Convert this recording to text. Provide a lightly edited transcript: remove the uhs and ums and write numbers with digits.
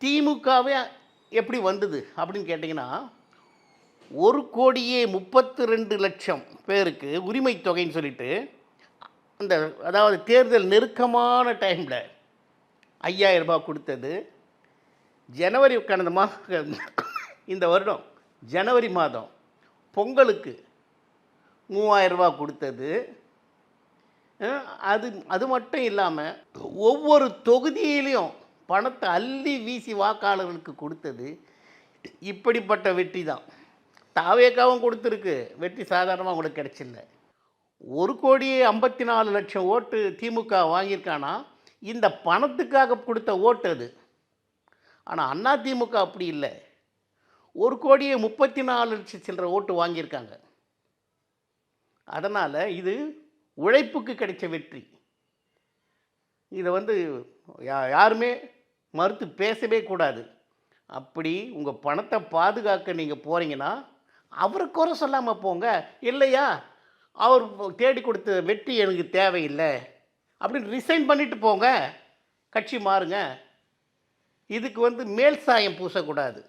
திமுகவே எப்படி வந்தது அப்படின்னு கேட்டிங்கன்னா, 1,32,00,000 பேருக்கு உரிமை தொகைன்னு சொல்லிட்டு, அந்த அதாவது தேர்தல் நெருக்கமான டைமில் ரூ. 5,000 கொடுத்தது. ஜனவரி கடந்த இந்த வருடம் ஜனவரி மாதம் பொங்கலுக்கு ரூ. 3,000 கொடுத்தது. அது மட்டும் இல்லாமல் ஒவ்வொரு தொகுதியிலையும் பணத்தை அள்ளி வீசி வாக்காளர்களுக்கு கொடுத்தது. இப்படிப்பட்ட வெற்றி தான் தாவேக்காவும் கொடுத்துருக்கு. வெற்றி சாதாரணமாக உங்களுக்கு கிடைச்சில்ல. 1,54,00,000 ஓட்டு திமுக வாங்கியிருக்கானா, இந்த பணத்துக்காக கொடுத்த ஓட்டு அது. ஆனால் அதிமுக அப்படி இல்லை. 1,34,00,000 சில்லற ஓட்டு வாங்கியிருக்காங்க. அதனால் இது உழைப்புக்கு கிடைச்ச வெற்றி. இதை யாருமே மறுத்து பேசவே கூடாது. அப்படி உங்கள் பணத்தை பாதுகாக்க நீங்கள் போகிறீங்கன்னா அவரை குறை சொல்லாமல் போங்க. இல்லையா, அவர் தேடி கொடுத்த வெற்றி எனக்கு தேவையில்லை அப்படின்னு ரிசைன் பண்ணிட்டு போங்க, கட்சி மாறுங்க. இதுக்கு மேல் சாயம் பூசக்கூடாது.